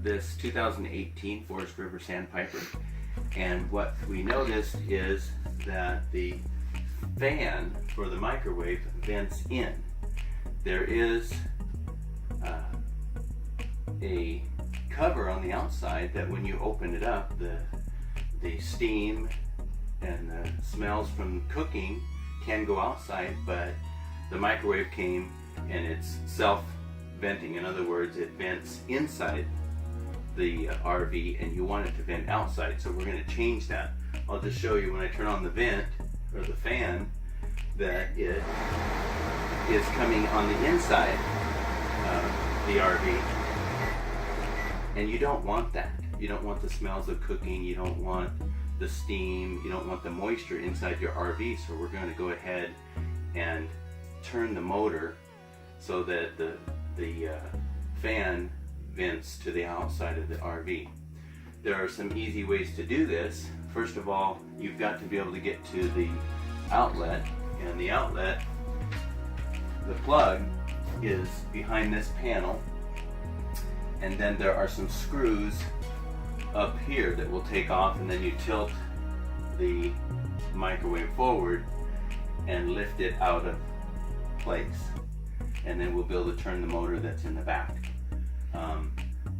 got this 2018 Forest River Sandpiper, and what we noticed is that the fan for the microwave vents in. There is a cover on the outside that when you open it up, the steam and the smells from cooking can go outside, but the microwave came and it's self-venting. In other words, it vents inside the RV and you want it to vent outside. So we're going to change that. I'll just show you when I turn on the vent or the fan that it is coming on the inside of the RV. And you don't want that. You don't want the smells of cooking. You don't want the steam. You don't want the moisture inside your RV. So we're going to go ahead and turn the motor so that the fan vents to the outside of the RV. There are some easy ways to do this. First of all, you've got to be able to get to the outlet, and the outlet, the plug is behind this panel, and then there are some screws up here that will take off, and then you tilt the microwave forward and lift it out of place, and then we'll be able to turn the motor that's in the back.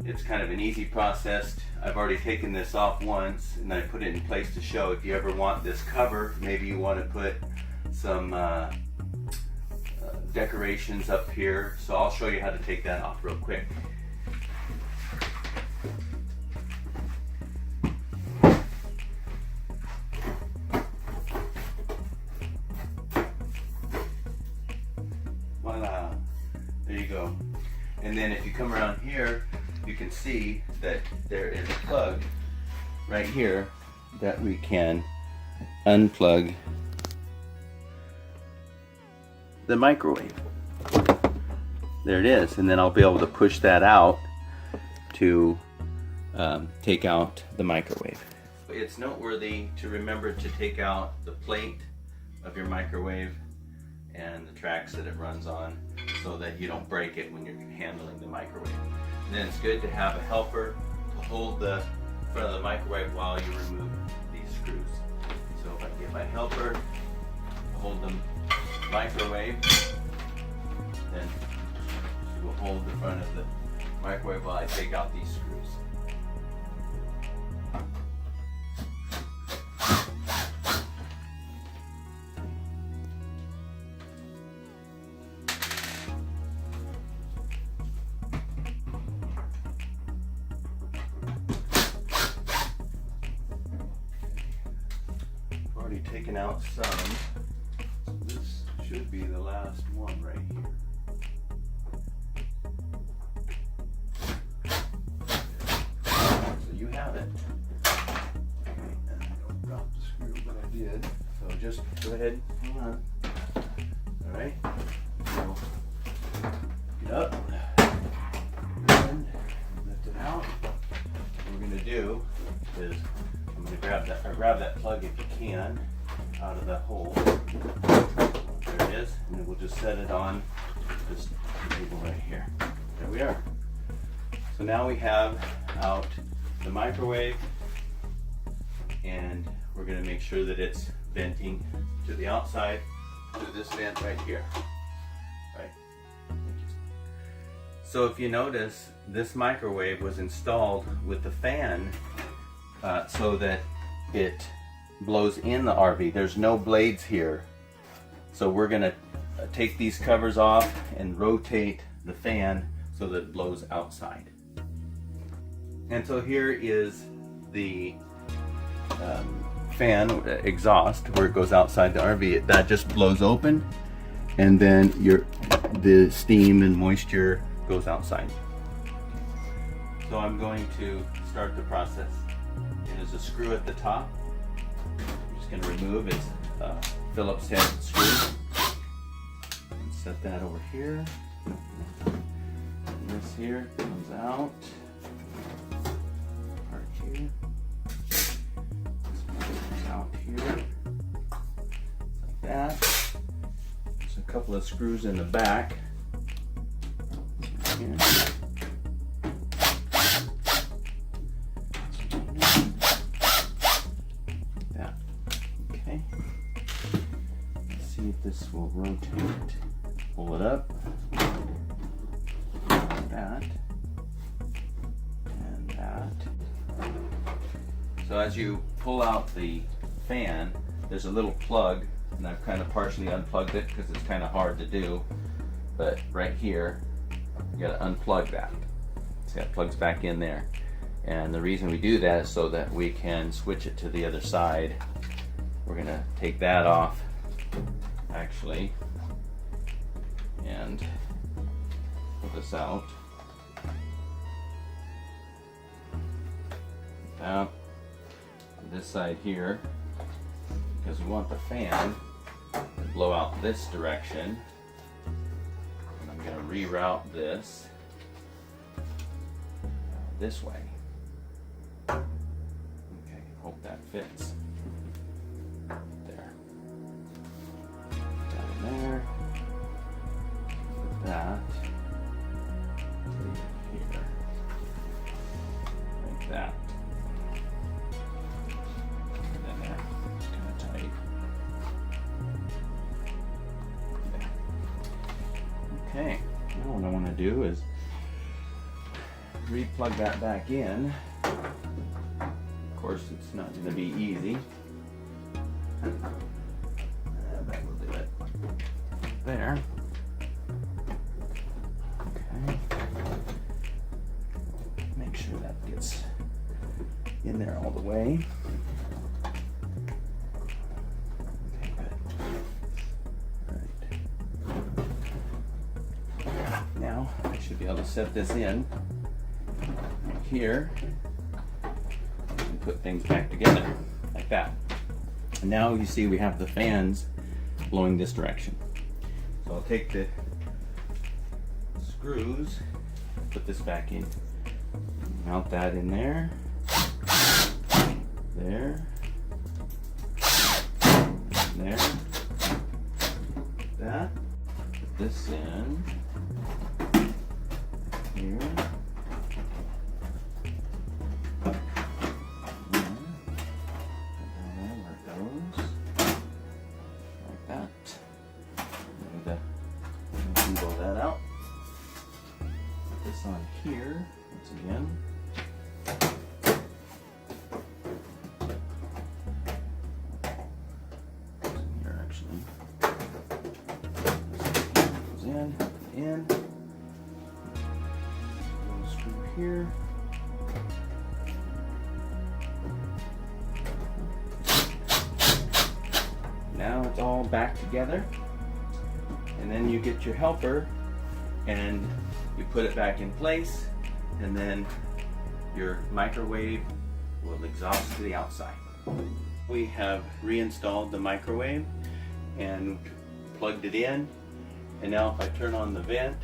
It's kind of an easy process. I've already taken this off once and I put it in place to show. If you ever want this cover, maybe you want to put some decorations up here, so I'll show you how to take that off real quick. Voila, there you go. And then if you come around here, you can see that there is a plug right here that we can unplug the microwave. There it is, and then I'll be able to push that out to take out the microwave. It's noteworthy to remember to take out the plate of your microwave and the tracks that it runs on so that you don't break it when you're handling the microwave. And then it's good to have a helper to hold the front of the microwave while you remove these screws. So if I get my helper to hold the microwave, then she will hold the front of the microwave while I take out these screws. Taken out some. This should be the last one right here. So you have it. Okay, and I don't drop the screw, but I did. So just go ahead, hang on. All right. So get up and lift it out. What we're going to do is I'm going to grab that plug if you can out of the hole. There it is, and then we'll just set it on this table right here. There we are. So now we have out the microwave, and we're going to make sure that it's venting to the outside through this vent right here. Right. So if you notice, this microwave was installed with the fan so that it blows in the RV. There's no blades here. So we're going to take these covers off and rotate the fan so that it blows outside. And so here is the fan exhaust where it goes outside the RV. That just blows open, and then the steam and moisture goes outside. So I'm going to start the process. There's a screw at the top. I'm just going to remove its Phillips head screw. And set that over here. And this here comes out. Part here. This comes out here. Like that. There's a couple of screws in the back. Here. this will rotate. Pull it up, like that, and that. So as you pull out the fan, there's a little plug, and I've kind of partially unplugged it because it's kind of hard to do. But right here, you got to unplug that. See, it plugs back in there. And the reason we do that is so that we can switch it to the other side. We're going to take that off, actually, and pull this out. Now, this side here, because we want the fan to blow out this direction. And I'm going to reroute this way. Okay, hope that fits. There. Down there. Put that here. Like that. And then there. It's kind of tight. There. Okay. Now what I want to do is re-plug that back in. Of course, it's not going to be easy. But we'll do it there. Okay. Make sure that gets in there all the way. Okay, good. All right. Now I should be able to set this in here and put things back together like that. And now you see we have the fans blowing this direction. So I'll take the screws, put this back in, mount that in there, there, there, that, put this in here. On here once again. Here actually. Goes in. Little screw here. Now it's all back together. And then you get your helper and you put it back in place, and then your microwave will exhaust to the outside. We have reinstalled the microwave and plugged it in, and now if I turn on the vent,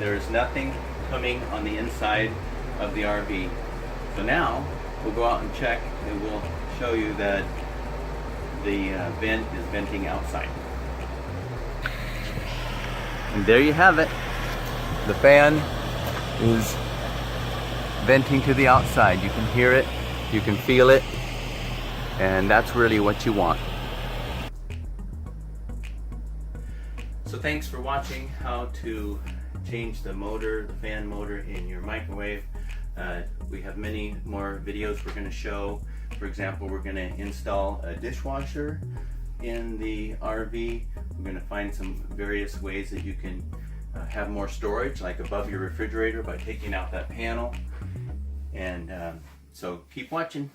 there is nothing coming on the inside of the RV. So now we'll go out and check, and we'll show you that the vent is venting outside. And there you have it. The fan is venting to the outside. You can hear it, you can feel it, and that's really what you want. So thanks for watching how to change the motor, the fan motor in your microwave. We have many more videos we're going to show. For example, we're going to install a dishwasher in the RV. We're going to find some various ways that you can have more storage, like above your refrigerator, by taking out that panel. And so keep watching.